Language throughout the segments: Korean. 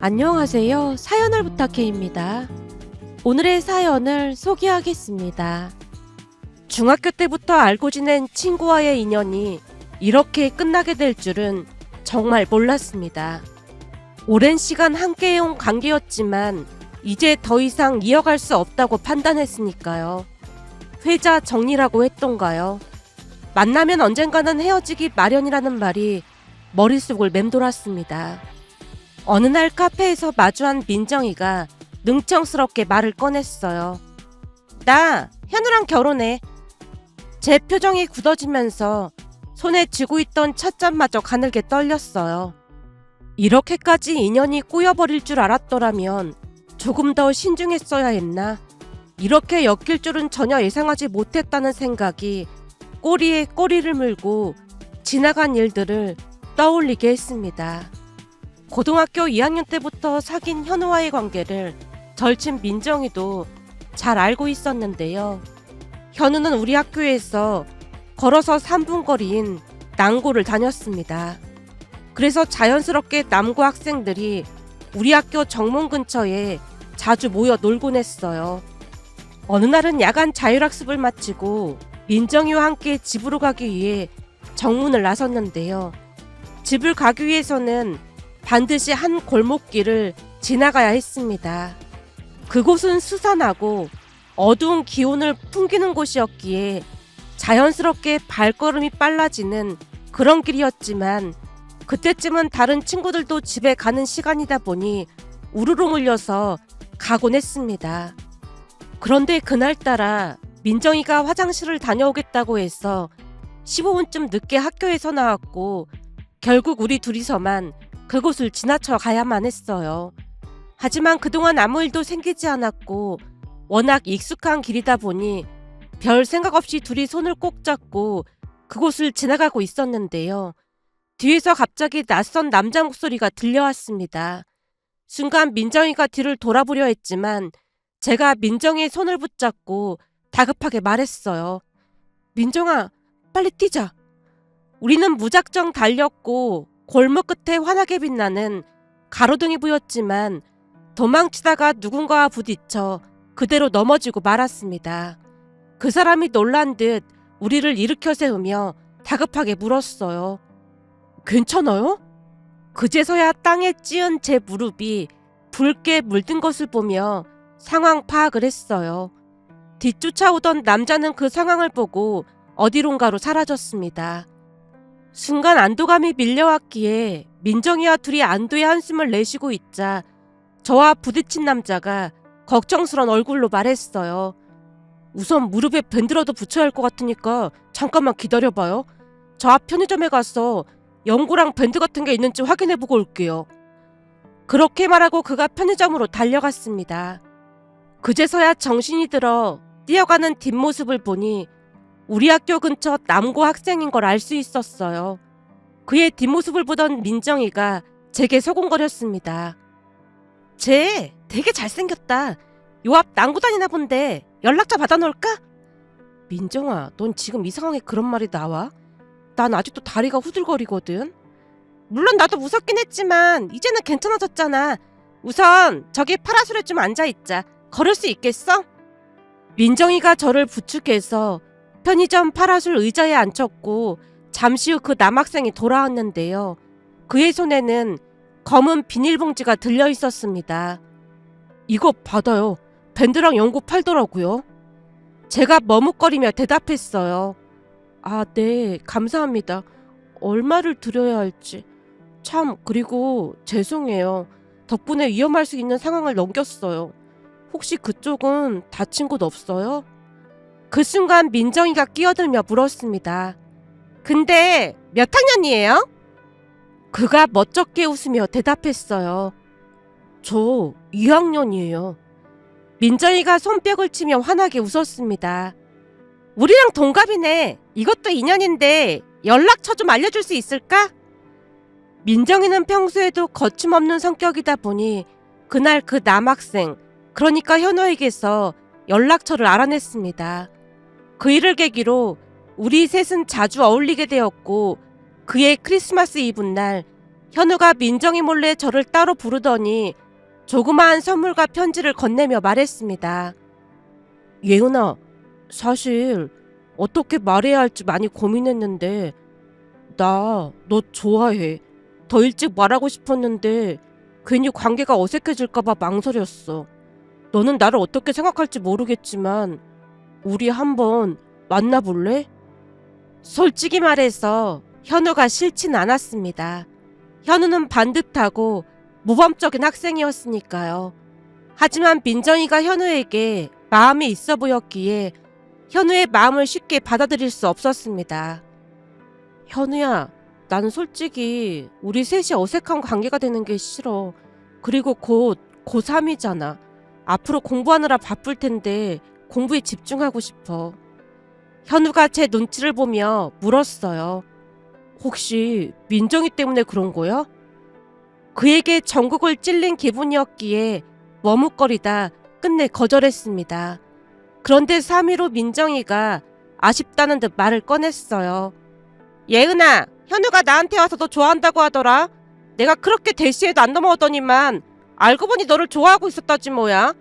안녕하세요. 사연을 부탁해입니다. 오늘의 사연을 소개하겠습니다. 중학교 때부터 알고 지낸 친구와의 인연이 이렇게 끝나게 될 줄은 정말 몰랐습니다. 오랜 시간 함께해온 관계였지만 이제 더 이상 이어갈 수 없다고 판단했으니까요. 회자 정리라고 했던가요? 만나면 언젠가는 헤어지기 마련이라는 말이 머릿속을 맴돌았습니다. 어느 날 카페에서 마주한 민정이가 능청스럽게 말을 꺼냈어요. 나 현우랑 결혼해. 제 표정이 굳어지면서 손에 쥐고 있던 찻잔마저 가늘게 떨렸어요. 이렇게까지 인연이 꼬여버릴 줄 알았더라면 조금 더 신중했어야 했나? 이렇게 엮일 줄은 전혀 예상하지 못했다는 생각이 꼬리에 꼬리를 물고 지나간 일들을 떠올리게 했습니다. 고등학교 2학년 때부터 사귄 현우와의 관계를 절친 민정이도 잘 알고 있었는데요. 현우는 우리 학교에서 걸어서 3분 거리인 남고를 다녔습니다. 그래서 자연스럽게 남고 학생들이 우리 학교 정문 근처에 자주 모여 놀곤 했어요. 어느 날은 야간 자율학습을 마치고 민정이와 함께 집으로 가기 위해 정문을 나섰는데요. 집을 가기 위해서는 반드시 한 골목길을 지나가야 했습니다. 그곳은 스산하고 어두운 기온을 풍기는 곳이었기에 자연스럽게 발걸음이 빨라지는 그런 길이었지만 그때쯤은 다른 친구들도 집에 가는 시간이다 보니 우르르 몰려서 가곤 했습니다. 그런데 그날따라 민정이가 화장실을 다녀오겠다고 해서 15분쯤 늦게 학교에서 나왔고 결국 우리 둘이서만 그곳을 지나쳐 가야만 했어요. 하지만 그동안 아무 일도 생기지 않았고 워낙 익숙한 길이다 보니 별 생각 없이 둘이 손을 꼭 잡고 그곳을 지나가고 있었는데요. 뒤에서 갑자기 낯선 남자 목소리가 들려왔습니다. 순간 민정이가 뒤를 돌아보려 했지만 제가 민정이의 손을 붙잡고 다급하게 말했어요. 민정아, 빨리 뛰자. 우리는 무작정 달렸고 골목 끝에 환하게 빛나는 가로등이 보였지만 도망치다가 누군가와 부딪혀 그대로 넘어지고 말았습니다. 그 사람이 놀란 듯 우리를 일으켜 세우며 다급하게 물었어요. 괜찮아요? 그제서야 땅에 찧은 제 무릎이 붉게 물든 것을 보며 상황 파악을 했어요. 뒤쫓아오던 남자는 그 상황을 보고 어디론가로 사라졌습니다. 순간 안도감이 밀려왔기에 민정이와 둘이 안도의 한숨을 내쉬고 있자 저와 부딪힌 남자가 걱정스런 얼굴로 말했어요. 우선 무릎에 밴드라도 붙여야 할 것 같으니까 잠깐만 기다려봐요. 저 앞 편의점에 가서 연고랑 밴드 같은 게 있는지 확인해보고 올게요. 그렇게 말하고 그가 편의점으로 달려갔습니다. 그제서야 정신이 들어 뛰어가는 뒷모습을 보니 우리 학교 근처 남고 학생인 걸 알 수 있었어요. 그의 뒷모습을 보던 민정이가 제게 소곤거렸습니다. 쟤 되게 잘생겼다. 요 앞 남고 다니나 본데 연락처 받아놓을까? 민정아, 넌 지금 이 상황에 그런 말이 나와? 난 아직도 다리가 후들거리거든. 물론 나도 무섭긴 했지만 이제는 괜찮아졌잖아. 우선 저기 파라솔에 좀 앉아있자. 걸을 수 있겠어? 민정이가 저를 부축해서 편의점 파라솔 의자에 앉혔고 잠시 후 그 남학생이 돌아왔는데요. 그의 손에는 검은 비닐봉지가 들려 있었습니다. 이거 받아요. 밴드랑 연고 팔더라고요. 제가 머뭇거리며 대답했어요. 아, 네, 감사합니다. 얼마를 드려야 할지. 참, 그리고 죄송해요. 덕분에 위험할 수 있는 상황을 넘겼어요. 혹시 그쪽은 다친 곳 없어요? 그 순간 민정이가 끼어들며 물었습니다. 근데 몇 학년이에요? 그가 멋쩍게 웃으며 대답했어요. 저 2학년이에요. 민정이가 손뼉을 치며 환하게 웃었습니다. 우리랑 동갑이네. 이것도 인연인데 연락처 좀 알려줄 수 있을까? 민정이는 평소에도 거침없는 성격이다 보니 그날 그 남학생, 그러니까 현우에게서 연락처를 알아냈습니다. 그 일을 계기로 우리 셋은 자주 어울리게 되었고 그의 크리스마스 이브 날 현우가 민정이 몰래 저를 따로 부르더니 조그마한 선물과 편지를 건네며 말했습니다. 예은아, 사실 어떻게 말해야 할지 많이 고민했는데 나 너 좋아해. 더 일찍 말하고 싶었는데 괜히 관계가 어색해질까봐 망설였어. 너는 나를 어떻게 생각할지 모르겠지만 우리 한번 만나볼래? 솔직히 말해서 현우가 싫진 않았습니다. 현우는 반듯하고 모범적인 학생이었으니까요. 하지만 민정이가 현우에게 마음이 있어 보였기에 현우의 마음을 쉽게 받아들일 수 없었습니다. 현우야, 난 솔직히 우리 셋이 어색한 관계가 되는 게 싫어. 그리고 곧 고3이잖아. 앞으로 공부하느라 바쁠 텐데 공부에 집중하고 싶어. 현우가 제 눈치를 보며 물었어요. 혹시 민정이 때문에 그런 거야? 그에게 전국을 찔린 기분이었기에 머뭇거리다 끝내 거절했습니다. 그런데 3일 후 민정이가 아쉽다는 듯 말을 꺼냈어요. 예은아, 현우가 나한테 와서 너 좋아한다고 하더라. 내가 그렇게 대시해도 안 넘어오더니만 알고 보니 너를 좋아하고 있었다지 뭐야.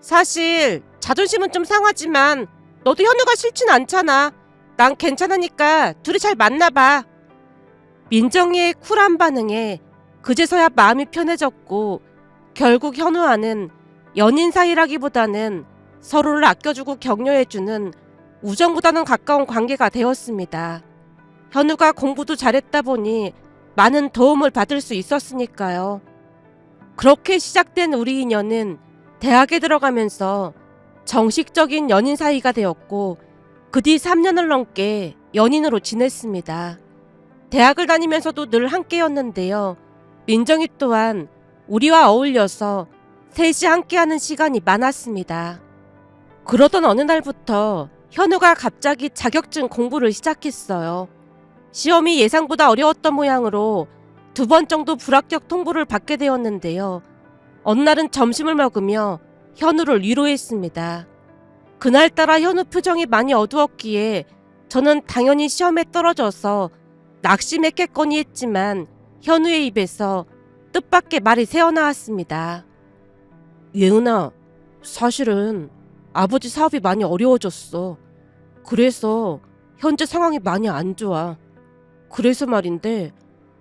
사실 자존심은 좀 상하지만 너도 현우가 싫진 않잖아. 난 괜찮으니까 둘이 잘 만나봐. 민정이의 쿨한 반응에 그제서야 마음이 편해졌고 결국 현우와는 연인 사이라기보다는 서로를 아껴주고 격려해주는 우정보다는 가까운 관계가 되었습니다. 현우가 공부도 잘했다 보니 많은 도움을 받을 수 있었으니까요. 그렇게 시작된 우리 인연은 대학에 들어가면서 정식적인 연인 사이가 되었고 그 뒤 3년을 넘게 연인으로 지냈습니다. 대학을 다니면서도 늘 함께였는데요. 민정이 또한 우리와 어울려서 셋이 함께하는 시간이 많았습니다. 그러던 어느 날부터 현우가 갑자기 자격증 공부를 시작했어요. 시험이 예상보다 어려웠던 모양으로 2번 정도 불합격 통보를 받게 되었는데요. 어느 날은 점심을 먹으며 현우를 위로했습니다. 그날따라 현우 표정이 많이 어두웠기에 저는 당연히 시험에 떨어져서 낙심했겠거니 했지만 현우의 입에서 뜻밖의 말이 새어나왔습니다. 예은아, 사실은 아버지 사업이 많이 어려워졌어. 그래서 현재 상황이 많이 안 좋아. 그래서 말인데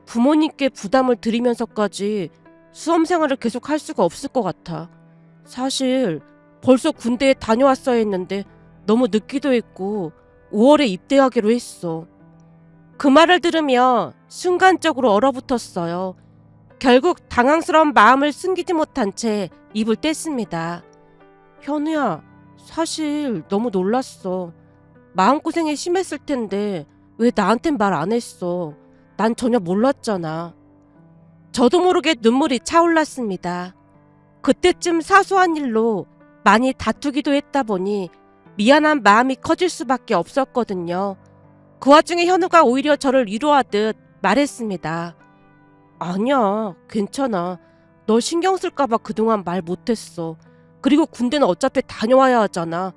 부모님께 부담을 드리면서까지 수험생활을 계속 할 수가 없을 것 같아. 사실 벌써 군대에 다녀왔어야 했는데 너무 늦기도 했고 5월에 입대하기로 했어. 그 말을 들으며 순간적으로 얼어붙었어요. 결국 당황스러운 마음을 숨기지 못한 채 입을 뗐습니다. 현우야, 사실 너무 놀랐어. 마음고생이 심했을 텐데 왜 나한텐 말 안 했어? 난 전혀 몰랐잖아. 저도 모르게 눈물이 차올랐습니다. 그때쯤 사소한 일로 많이 다투기도 했다 보니 미안한 마음이 커질 수밖에 없었거든요. 그 와중에 현우가 오히려 저를 위로하듯 말했습니다. 아니야, 괜찮아. 너 신경 쓸까봐 그동안 말 못했어. 그리고 군대는 어차피 다녀와야 하잖아.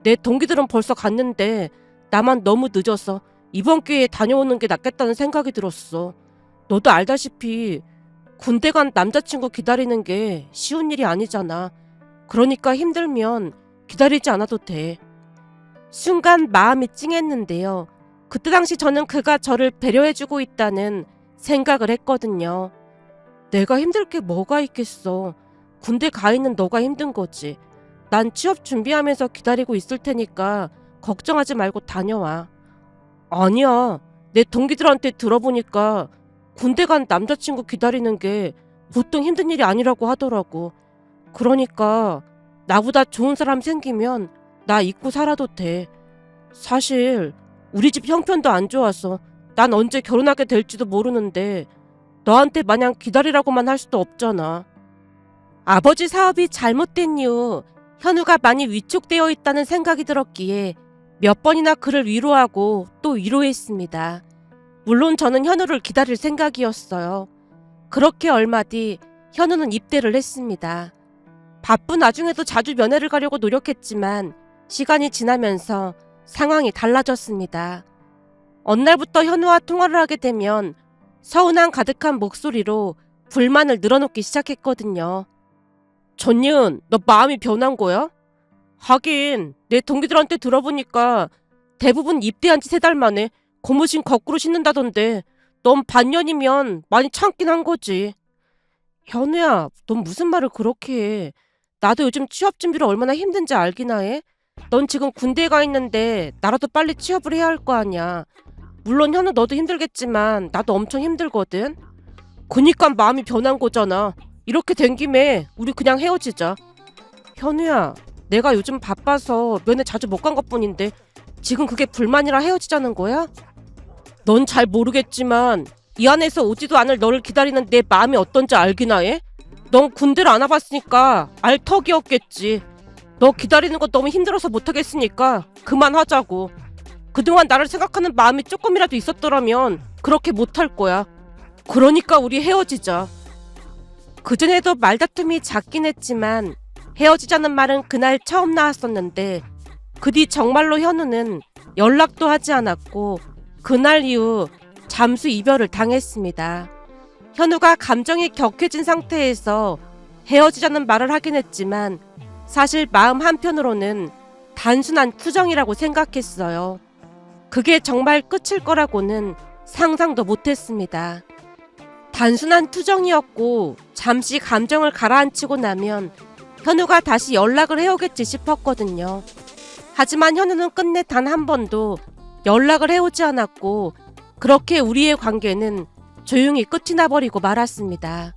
내 동기들은 벌써 갔는데 나만 너무 늦어서 이번 기회에 다녀오는 게 낫겠다는 생각이 들었어. 너도 알다시피 군대 간 남자친구 기다리는 게 쉬운 일이 아니잖아. 그러니까 힘들면 기다리지 않아도 돼. 순간 마음이 찡했는데요. 그때 당시 저는 그가 저를 배려해주고 있다는 생각을 했거든요. 내가 힘들 게 뭐가 있겠어. 군대 가 있는 너가 힘든 거지. 난 취업 준비하면서 기다리고 있을 테니까 걱정하지 말고 다녀와. 아니야. 내 동기들한테 들어보니까 군대 간 남자친구 기다리는 게 보통 힘든 일이 아니라고 하더라고. 그러니까 나보다 좋은 사람 생기면 나 잊고 살아도 돼. 사실 우리 집 형편도 안 좋아서 난 언제 결혼하게 될지도 모르는데 너한테 마냥 기다리라고만 할 수도 없잖아. 아버지 사업이 잘못된 이후 현우가 많이 위축되어 있다는 생각이 들었기에 몇 번이나 그를 위로하고 또 위로했습니다. 물론 저는 현우를 기다릴 생각이었어요. 그렇게 얼마 뒤 현우는 입대를 했습니다. 바쁜 와중에도 자주 면회를 가려고 노력했지만 시간이 지나면서 상황이 달라졌습니다. 어느 날부터 현우와 통화를 하게 되면 서운함 가득한 목소리로 불만을 늘어놓기 시작했거든요. 전윤, 너 마음이 변한 거야? 하긴 내 동기들한테 들어보니까 대부분 입대한 지 3달 만에 고무신 거꾸로 신는다던데 넌 반년이면 많이 참긴 한 거지. 현우야, 넌 무슨 말을 그렇게 해. 나도 요즘 취업 준비를 얼마나 힘든지 알기나 해? 넌 지금 군대에 가 있는데 나라도 빨리 취업을 해야 할 거 아니야. 물론 현우 너도 힘들겠지만 나도 엄청 힘들거든. 그니까 마음이 변한 거잖아. 이렇게 된 김에 우리 그냥 헤어지자. 현우야, 내가 요즘 바빠서 면회 자주 못 간 것뿐인데 지금 그게 불만이라 헤어지자는 거야? 넌 잘 모르겠지만 이 안에서 오지도 않을 너를 기다리는 내 마음이 어떤지 알기나 해? 넌 군대를 안 와봤으니까 알 턱이 없겠지. 너 기다리는 거 너무 힘들어서 못하겠으니까 그만하자고. 그동안 나를 생각하는 마음이 조금이라도 있었더라면 그렇게 못할 거야. 그러니까 우리 헤어지자. 그전에도 말다툼이 잦긴 했지만 헤어지자는 말은 그날 처음 나왔었는데 그 뒤 정말로 현우는 연락도 하지 않았고 그날 이후 잠수 이별을 당했습니다. 현우가 감정이 격해진 상태에서 헤어지자는 말을 하긴 했지만 사실 마음 한편으로는 단순한 투정이라고 생각했어요. 그게 정말 끝일 거라고는 상상도 못했습니다. 단순한 투정이었고 잠시 감정을 가라앉히고 나면 현우가 다시 연락을 해오겠지 싶었거든요. 하지만 현우는 끝내 단 한 번도 연락을 해오지 않았고 그렇게 우리의 관계는 조용히 끝이 나버리고 말았습니다.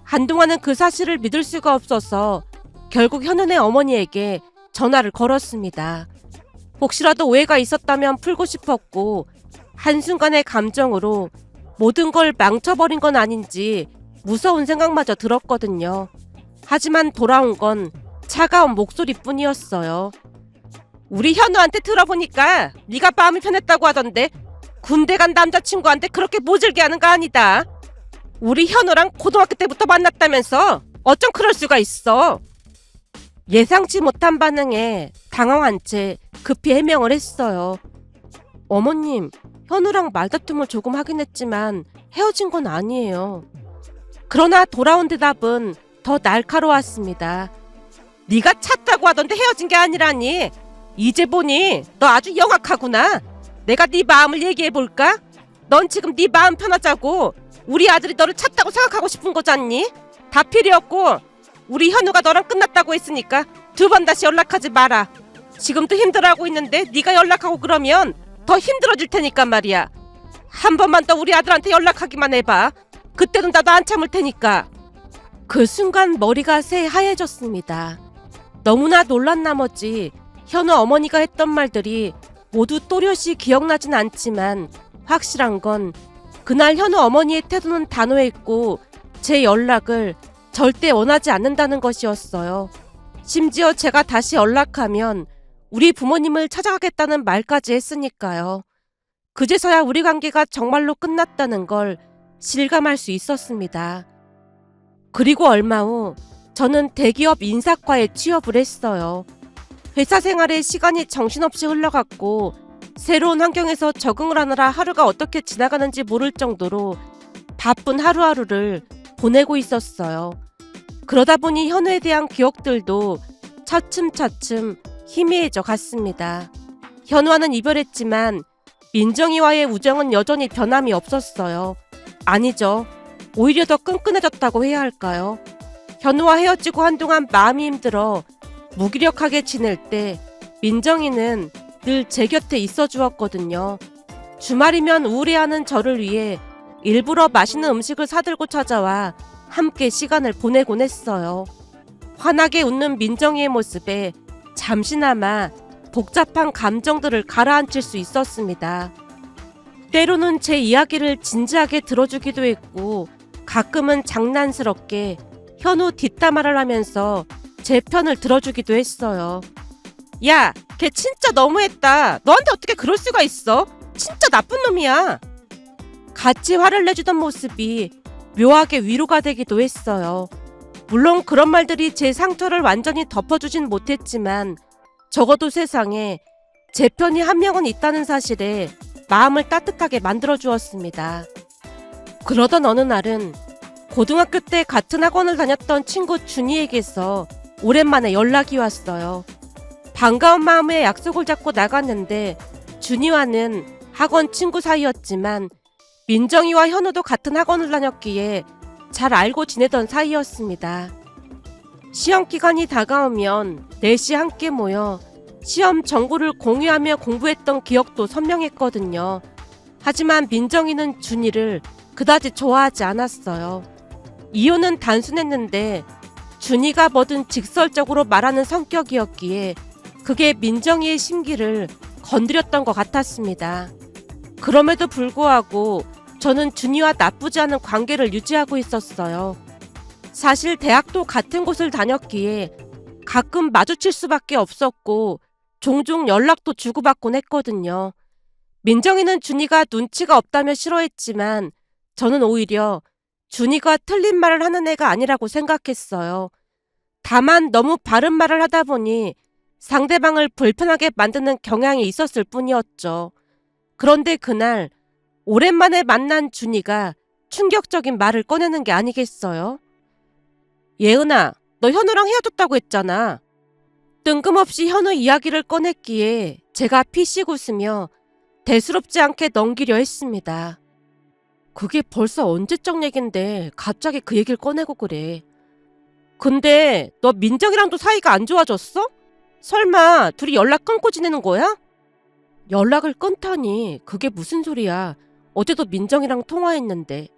한동안은 그 사실을 믿을 수가 없어서 결국 현우네 어머니에게 전화를 걸었습니다. 혹시라도 오해가 있었다면 풀고 싶었고 한순간의 감정으로 모든 걸 망쳐버린 건 아닌지 무서운 생각마저 들었거든요. 하지만 돌아온 건 차가운 목소리뿐이었어요. 우리 현우한테 들어보니까 네가 마음이 편했다고 하던데 군대 간 남자친구한테 그렇게 모질게 하는 거 아니다. 우리 현우랑 고등학교 때부터 만났다면서 어쩜 그럴 수가 있어. 예상치 못한 반응에 당황한 채 급히 해명을 했어요. 어머님, 현우랑 말다툼을 조금 하긴 했지만 헤어진 건 아니에요. 그러나 돌아온 대답은 더 날카로웠습니다. 네가 찾다고 하던데 헤어진 게 아니라니. 이제 보니 너 아주 영악하구나. 내가 네 마음을 얘기해볼까? 넌 지금 네 마음 편하자고 우리 아들이 너를 찾다고 생각하고 싶은 거잖니? 다 필요 없고 우리 현우가 너랑 끝났다고 했으니까 2번 다시 연락하지 마라. 지금도 힘들어하고 있는데 네가 연락하고 그러면 더 힘들어질 테니까 말이야. 한 번만 더 우리 아들한테 연락하기만 해봐. 그때는 나도 안 참을 테니까. 그 순간 머리가 새하얘졌습니다. 너무나 놀란 나머지 현우 어머니가 했던 말들이 모두 또렷이 기억나진 않지만 확실한 건 그날 현우 어머니의 태도는 단호했고 제 연락을 절대 원하지 않는다는 것이었어요. 심지어 제가 다시 연락하면 우리 부모님을 찾아가겠다는 말까지 했으니까요. 그제서야 우리 관계가 정말로 끝났다는 걸 실감할 수 있었습니다. 그리고 얼마 후 저는 대기업 인사과에 취업을 했어요. 회사 생활에 시간이 정신없이 흘러갔고 새로운 환경에서 적응을 하느라 하루가 어떻게 지나가는지 모를 정도로 바쁜 하루하루를 보내고 있었어요. 그러다 보니 현우에 대한 기억들도 차츰차츰 희미해져 갔습니다. 현우와는 이별했지만 민정이와의 우정은 여전히 변함이 없었어요. 아니죠. 오히려 더 끈끈해졌다고 해야 할까요? 현우와 헤어지고 한동안 마음이 힘들어 무기력하게 지낼 때 민정이는 늘 제 곁에 있어 주었거든요. 주말이면 우울해하는 저를 위해 일부러 맛있는 음식을 사들고 찾아와 함께 시간을 보내곤 했어요. 환하게 웃는 민정이의 모습에 잠시나마 복잡한 감정들을 가라앉힐 수 있었습니다. 때로는 제 이야기를 진지하게 들어주기도 했고 가끔은 장난스럽게 현우 뒷담화를 하면서 제 편을 들어주기도 했어요. 야, 걔 진짜 너무했다. 너한테 어떻게 그럴 수가 있어? 진짜 나쁜 놈이야. 같이 화를 내주던 모습이 묘하게 위로가 되기도 했어요. 물론 그런 말들이 제 상처를 완전히 덮어주진 못했지만 적어도 세상에 제 편이 한 명은 있다는 사실에 마음을 따뜻하게 만들어주었습니다. 그러던 어느 날은 고등학교 때 같은 학원을 다녔던 친구 준이에게서 오랜만에 연락이 왔어요. 반가운 마음에 약속을 잡고 나갔는데 준이와는 학원 친구 사이였지만 민정이와 현우도 같은 학원을 다녔기에 잘 알고 지내던 사이였습니다. 시험 기간이 다가오면 넷이 함께 모여 시험 정보를 공유하며 공부했던 기억도 선명했거든요. 하지만 민정이는 준이를 그다지 좋아하지 않았어요. 이유는 단순했는데 준이가 뭐든 직설적으로 말하는 성격이었기에 그게 민정이의 심기를 건드렸던 것 같았습니다. 그럼에도 불구하고 저는 준이와 나쁘지 않은 관계를 유지하고 있었어요. 사실 대학도 같은 곳을 다녔기에 가끔 마주칠 수밖에 없었고 종종 연락도 주고받곤 했거든요. 민정이는 준이가 눈치가 없다며 싫어했지만 저는 오히려 준이가 틀린 말을 하는 애가 아니라고 생각했어요. 다만 너무 바른 말을 하다 보니 상대방을 불편하게 만드는 경향이 있었을 뿐이었죠. 그런데 그날 오랜만에 만난 준이가 충격적인 말을 꺼내는 게 아니겠어요? 예은아, 너 현우랑 헤어졌다고 했잖아. 뜬금없이 현우 이야기를 꺼냈기에 제가 피식 웃으며 대수롭지 않게 넘기려 했습니다. 그게 벌써 언제적 얘긴데 갑자기 그 얘기를 꺼내고 그래. 근데 너 민정이랑도 사이가 안 좋아졌어? 설마 둘이 연락 끊고 지내는 거야? 연락을 끊다니 그게 무슨 소리야. 어제도 민정이랑 통화했는데.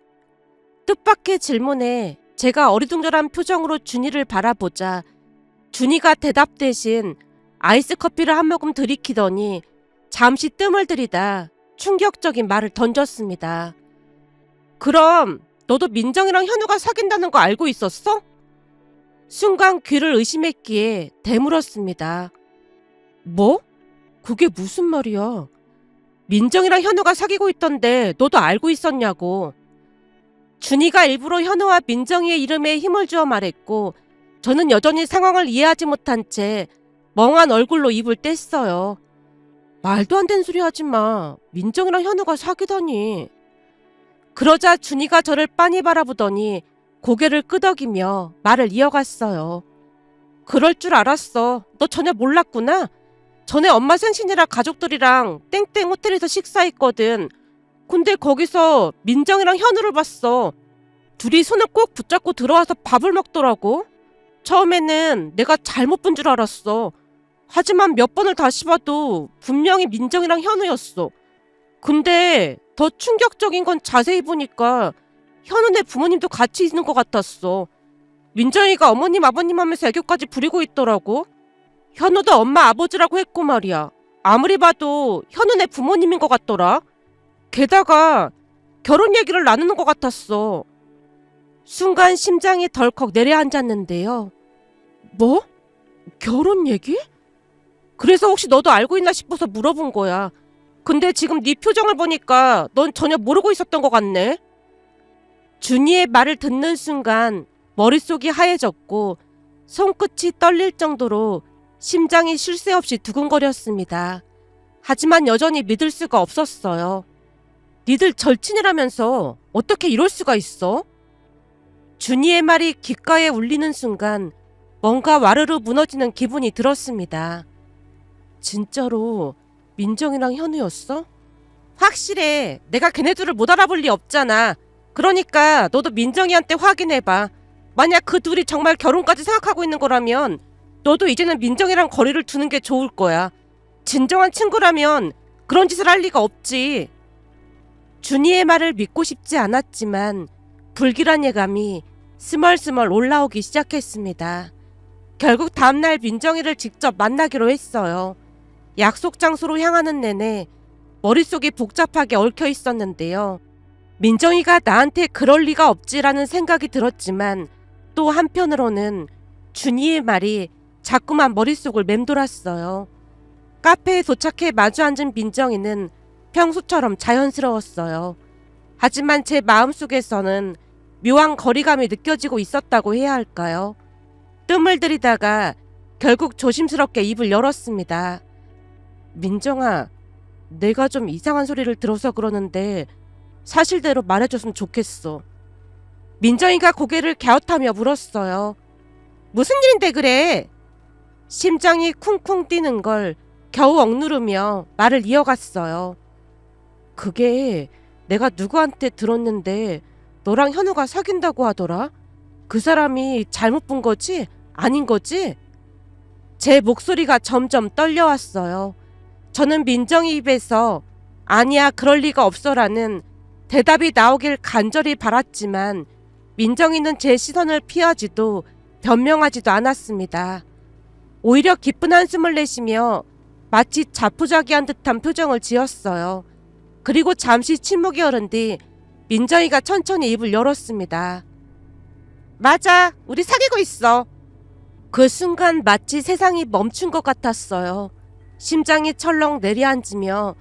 뜻밖의 질문에 제가 어리둥절한 표정으로 준이를 바라보자 준이가 대답 대신 아이스 커피를 한 모금 들이키더니 잠시 뜸을 들이다 충격적인 말을 던졌습니다. 그럼 너도 민정이랑 현우가 사귄다는 거 알고 있었어? 순간 귀를 의심했기에 되물었습니다. 뭐? 그게 무슨 말이야? 민정이랑 현우가 사귀고 있던데 너도 알고 있었냐고. 준이가 일부러 현우와 민정이의 이름에 힘을 주어 말했고 저는 여전히 상황을 이해하지 못한 채 멍한 얼굴로 입을 뗐어요. 말도 안 되는 소리 하지 마. 민정이랑 현우가 사귀다니. 그러자 준이가 저를 빤히 바라보더니 고개를 끄덕이며 말을 이어갔어요. 그럴 줄 알았어. 너 전혀 몰랐구나. 전에 엄마 생신이라 가족들이랑 땡땡 호텔에서 식사했거든. 근데 거기서 민정이랑 현우를 봤어. 둘이 손을 꼭 붙잡고 들어와서 밥을 먹더라고. 처음에는 내가 잘못 본 줄 알았어. 하지만 몇 번을 다시 봐도 분명히 민정이랑 현우였어. 근데 더 충격적인 건 자세히 보니까 현우네 부모님도 같이 있는 것 같았어. 민정이가 어머님 아버님 하면서 애교까지 부리고 있더라고. 현우도 엄마 아버지라고 했고 말이야. 아무리 봐도 현우네 부모님인 것 같더라. 게다가 결혼 얘기를 나누는 것 같았어. 순간 심장이 덜컥 내려앉았는데요. 뭐? 결혼 얘기? 그래서 혹시 너도 알고 있나 싶어서 물어본 거야. 근데 지금 네 표정을 보니까 넌 전혀 모르고 있었던 것 같네. 준이의 말을 듣는 순간 머릿속이 하얘졌고 손끝이 떨릴 정도로 심장이 쉴 새 없이 두근거렸습니다. 하지만 여전히 믿을 수가 없었어요. 니들 절친이라면서 어떻게 이럴 수가 있어? 준이의 말이 귓가에 울리는 순간 뭔가 와르르 무너지는 기분이 들었습니다. 진짜로 민정이랑 현우였어? 확실해. 내가 걔네들을 못 알아볼 리 없잖아. 그러니까 너도 민정이한테 확인해봐. 만약 그 둘이 정말 결혼까지 생각하고 있는 거라면 너도 이제는 민정이랑 거리를 두는 게 좋을 거야. 진정한 친구라면 그런 짓을 할 리가 없지. 준이의 말을 믿고 싶지 않았지만 불길한 예감이 스멀스멀 올라오기 시작했습니다. 결국 다음날 민정이를 직접 만나기로 했어요. 약속 장소로 향하는 내내 머릿속이 복잡하게 얽혀 있었는데요. 민정이가 나한테 그럴 리가 없지라는 생각이 들었지만 또 한편으로는 준이의 말이 자꾸만 머릿속을 맴돌았어요. 카페에 도착해 마주 앉은 민정이는 평소처럼 자연스러웠어요. 하지만 제 마음속에서는 묘한 거리감이 느껴지고 있었다고 해야 할까요? 뜸을 들이다가 결국 조심스럽게 입을 열었습니다. 민정아, 내가 좀 이상한 소리를 들어서 그러는데 사실대로 말해줬으면 좋겠어. 민정이가 고개를 갸웃하며 물었어요. 무슨 일인데 그래? 심장이 쿵쿵 뛰는 걸 겨우 억누르며 말을 이어갔어요. 그게 내가 누구한테 들었는데 너랑 현우가 사귄다고 하더라? 그 사람이 잘못 본 거지? 아닌 거지? 제 목소리가 점점 떨려왔어요. 저는 민정이 입에서 아니야 그럴 리가 없어라는 대답이 나오길 간절히 바랐지만 민정이는 제 시선을 피하지도 변명하지도 않았습니다. 오히려 깊은 한숨을 내쉬며 마치 자포자기한 듯한 표정을 지었어요. 그리고 잠시 침묵이 흐른 뒤 민정이가 천천히 입을 열었습니다. 맞아, 우리 사귀고 있어. 그 순간 마치 세상이 멈춘 것 같았어요. 심장이 철렁 내려앉으며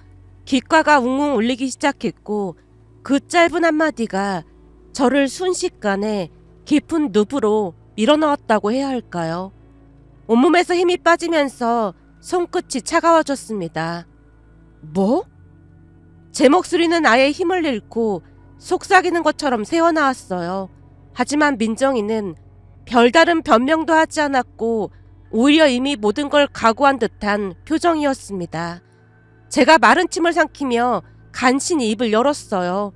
귓가가 웅웅 울리기 시작했고 그 짧은 한마디가 저를 순식간에 깊은 늪으로 밀어넣었다고 해야 할까요? 온몸에서 힘이 빠지면서 손끝이 차가워졌습니다. 뭐? 제 목소리는 아예 힘을 잃고 속삭이는 것처럼 새어나왔어요. 하지만 민정이는 별다른 변명도 하지 않았고 오히려 이미 모든 걸 각오한 듯한 표정이었습니다. 제가 마른 침을 삼키며 간신히 입을 열었어요.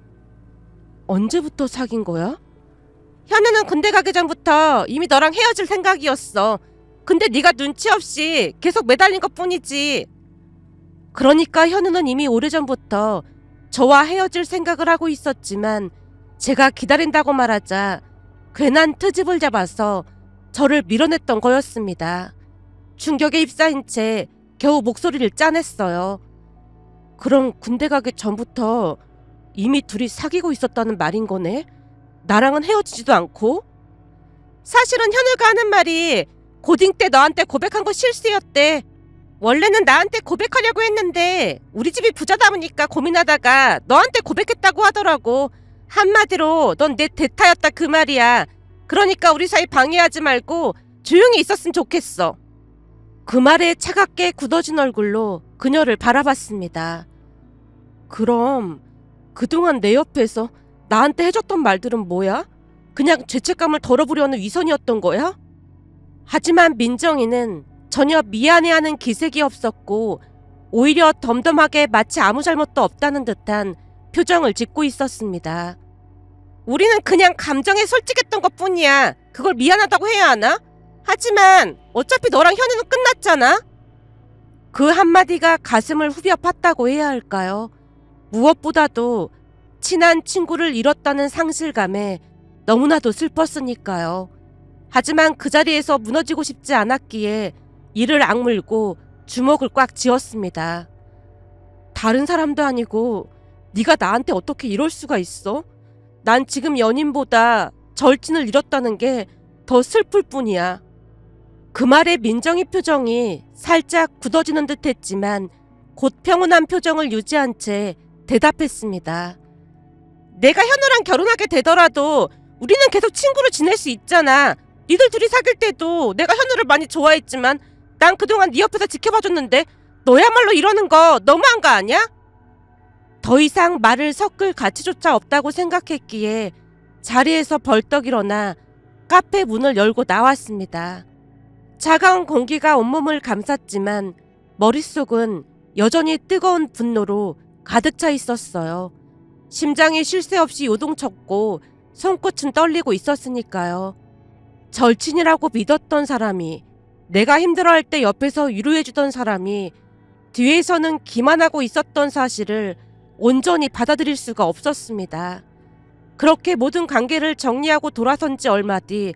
언제부터 사귄 거야? 현우는 군대 가기 전부터 이미 너랑 헤어질 생각이었어. 근데 네가 눈치 없이 계속 매달린 것뿐이지. 그러니까 현우는 이미 오래전부터 저와 헤어질 생각을 하고 있었지만 제가 기다린다고 말하자 괜한 트집을 잡아서 저를 밀어냈던 거였습니다. 충격에 휩싸인 채 겨우 목소리를 짜냈어요. 그럼 군대 가기 전부터 이미 둘이 사귀고 있었다는 말인 거네? 나랑은 헤어지지도 않고? 사실은 현우가 하는 말이 고딩 때 너한테 고백한 거 실수였대. 원래는 나한테 고백하려고 했는데 우리 집이 부자다 보니까 고민하다가 너한테 고백했다고 하더라고. 한마디로 넌 내 대타였다 그 말이야. 그러니까 우리 사이 방해하지 말고 조용히 있었으면 좋겠어. 그 말에 차갑게 굳어진 얼굴로 그녀를 바라봤습니다. 그럼 그동안 내 옆에서 나한테 해줬던 말들은 뭐야? 그냥 죄책감을 덜어보려는 위선이었던 거야? 하지만 민정이는 전혀 미안해하는 기색이 없었고 오히려 덤덤하게 마치 아무 잘못도 없다는 듯한 표정을 짓고 있었습니다. 우리는 그냥 감정에 솔직했던 것뿐이야. 그걸 미안하다고 해야 하나? 하지만 어차피 너랑 현우는 끝났잖아. 그 한마디가 가슴을 후벼 팠다고 해야 할까요? 무엇보다도 친한 친구를 잃었다는 상실감에 너무나도 슬펐으니까요. 하지만 그 자리에서 무너지고 싶지 않았기에 이를 악물고 주먹을 꽉 쥐었습니다. 다른 사람도 아니고 네가 나한테 어떻게 이럴 수가 있어? 난 지금 연인보다 절친을 잃었다는 게 더 슬플 뿐이야. 그 말에 민정이 표정이 살짝 굳어지는 듯 했지만 곧 평온한 표정을 유지한 채 대답했습니다. 내가 현우랑 결혼하게 되더라도 우리는 계속 친구로 지낼 수 있잖아. 니들 둘이 사귈 때도 내가 현우를 많이 좋아했지만 난 그동안 네 옆에서 지켜봐줬는데 너야말로 이러는 거 너무한 거 아니야? 더 이상 말을 섞을 가치조차 없다고 생각했기에 자리에서 벌떡 일어나 카페 문을 열고 나왔습니다. 차가운 공기가 온몸을 감쌌지만 머릿속은 여전히 뜨거운 분노로 가득 차 있었어요. 심장이 쉴 새 없이 요동쳤고 손끝은 떨리고 있었으니까요. 절친이라고 믿었던 사람이, 내가 힘들어할 때 옆에서 위로해주던 사람이 뒤에서는 기만하고 있었던 사실을 온전히 받아들일 수가 없었습니다. 그렇게 모든 관계를 정리하고 돌아선 지 얼마 뒤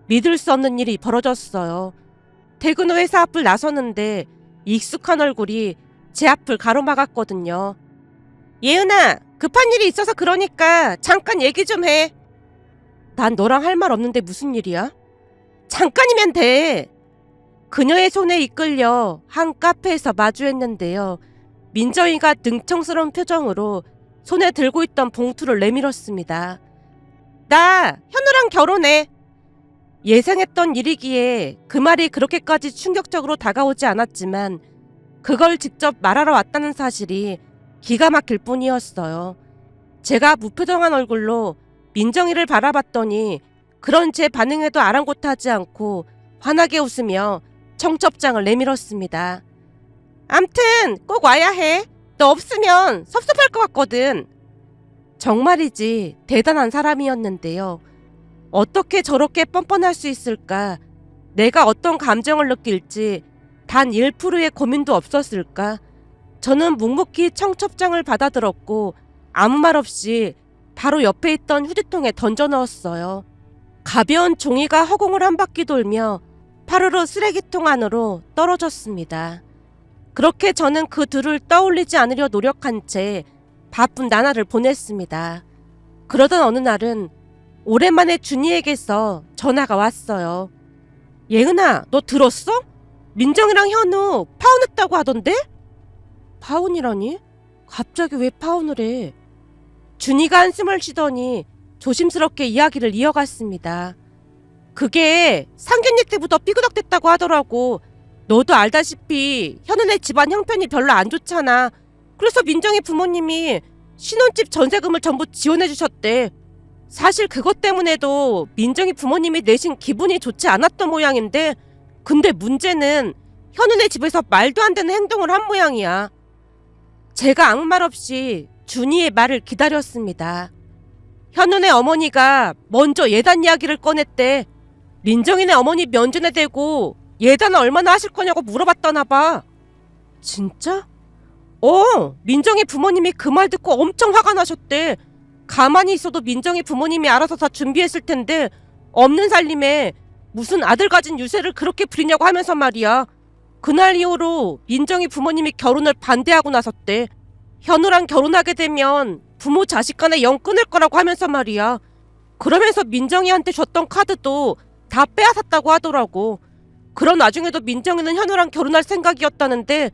믿을 수 없는 일이 벌어졌어요. 퇴근 후 회사 앞을 나서는데 익숙한 얼굴이 제 앞을 가로막았거든요. 예은아, 급한 일이 있어서 그러니까 잠깐 얘기 좀 해. 난 너랑 할 말 없는데 무슨 일이야? 잠깐이면 돼. 그녀의 손에 이끌려 한 카페에서 마주했는데요. 민정이가 능청스러운 표정으로 손에 들고 있던 봉투를 내밀었습니다. 나 현우랑 결혼해. 예상했던 일이기에 그 말이 그렇게까지 충격적으로 다가오지 않았지만 그걸 직접 말하러 왔다는 사실이 기가 막힐 뿐이었어요. 제가 무표정한 얼굴로 민정이를 바라봤더니 그런 제 반응에도 아랑곳하지 않고 환하게 웃으며 청첩장을 내밀었습니다. 암튼 꼭 와야 해. 너 없으면 섭섭할 것 같거든. 정말이지 대단한 사람이었는데요. 어떻게 저렇게 뻔뻔할 수 있을까? 내가 어떤 감정을 느낄지 단 1%의 고민도 없었을까? 저는 묵묵히 청첩장을 받아들었고 아무 말 없이 바로 옆에 있던 휴지통에 던져 넣었어요. 가벼운 종이가 허공을 한 바퀴 돌며 파르르 쓰레기통 안으로 떨어졌습니다. 그렇게 저는 그 둘을 떠올리지 않으려 노력한 채 바쁜 나날을 보냈습니다. 그러던 어느 날은 오랜만에 준이에게서 전화가 왔어요. 예은아, 너 들었어? 민정이랑 현우 파혼했다고 하던데? 파혼이라니? 갑자기 왜 파혼을 해? 준이가 한숨을 쉬더니 조심스럽게 이야기를 이어갔습니다. 그게 상견례 때부터 삐그덕댔다고 하더라고. 너도 알다시피 현은의 집안 형편이 별로 안 좋잖아. 그래서 민정이 부모님이 신혼집 전세금을 전부 지원해 주셨대. 사실 그것 때문에도 민정이 부모님이 내신 기분이 좋지 않았던 모양인데, 근데 문제는 현은의 집에서 말도 안 되는 행동을 한 모양이야. 제가 아무 말 없이 준이의 말을 기다렸습니다. 현은의 어머니가 먼저 예단 이야기를 꺼냈대. 민정이네 어머니 면전에 대고 예단은 얼마나 하실 거냐고 물어봤다나 봐. 진짜? 민정이 부모님이 그 말 듣고 엄청 화가 나셨대. 가만히 있어도 민정이 부모님이 알아서 다 준비했을 텐데 없는 살림에 무슨 아들 가진 유세를 그렇게 부리냐고 하면서 말이야. 그날 이후로 민정이 부모님이 결혼을 반대하고 나섰대. 현우랑 결혼하게 되면 부모 자식 간에 영 끊을 거라고 하면서 말이야. 그러면서 민정이한테 줬던 카드도 다 빼앗았다고 하더라고. 그런 와중에도 민정이는 현우랑 결혼할 생각이었다는데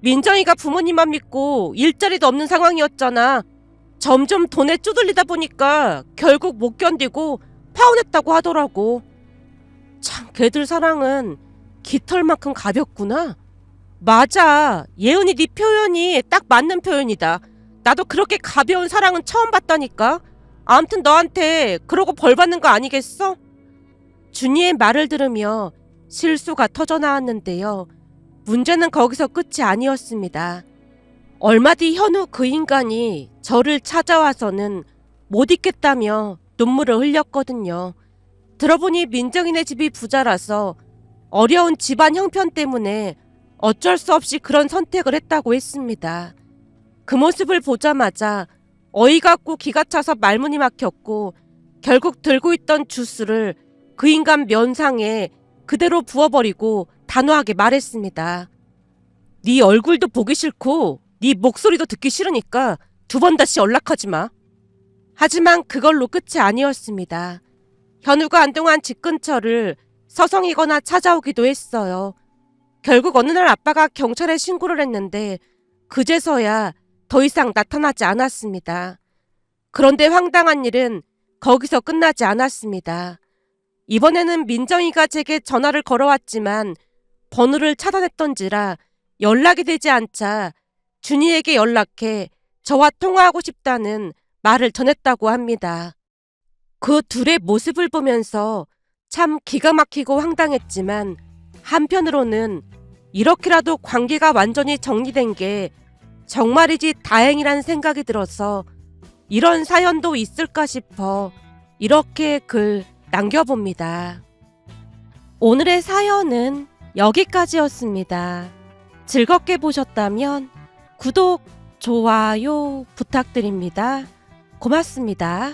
민정이가 부모님만 믿고 일자리도 없는 상황이었잖아. 점점 돈에 쪼들리다 보니까 결국 못 견디고 파혼했다고 하더라고. 참, 걔들 사랑은 깃털만큼 가볍구나. 맞아. 예은이 네 표현이 딱 맞는 표현이다. 나도 그렇게 가벼운 사랑은 처음 봤다니까. 아무튼 너한테 그러고 벌 받는 거 아니겠어? 준이의 말을 들으며 실수가 터져 나왔는데요. 문제는 거기서 끝이 아니었습니다. 얼마 뒤 현우 그 인간이 저를 찾아와서는 못 있겠다며 눈물을 흘렸거든요. 들어보니 민정이네 집이 부자라서 어려운 집안 형편 때문에 어쩔 수 없이 그런 선택을 했다고 했습니다. 그 모습을 보자마자 어이가 없고 기가 차서 말문이 막혔고 결국 들고 있던 주스를 그 인간 면상에 그대로 부어버리고 단호하게 말했습니다. 네 얼굴도 보기 싫고 네 목소리도 듣기 싫으니까 2번 다시 연락하지 마. 하지만 그걸로 끝이 아니었습니다. 현우가 한동안 집 근처를 서성이거나 찾아오기도 했어요. 결국 어느 날 아빠가 경찰에 신고를 했는데 그제서야 더 이상 나타나지 않았습니다. 그런데 황당한 일은 거기서 끝나지 않았습니다. 이번에는 민정이가 제게 전화를 걸어왔지만 번호를 차단했던지라 연락이 되지 않자 준이에게 연락해 저와 통화하고 싶다는 말을 전했다고 합니다. 그 둘의 모습을 보면서 참 기가 막히고 황당했지만 한편으로는 이렇게라도 관계가 완전히 정리된 게 정말이지 다행이란 생각이 들어서 이런 사연도 있을까 싶어 이렇게 글 남겨봅니다. 오늘의 사연은 여기까지였습니다. 즐겁게 보셨다면 구독, 좋아요 부탁드립니다. 고맙습니다.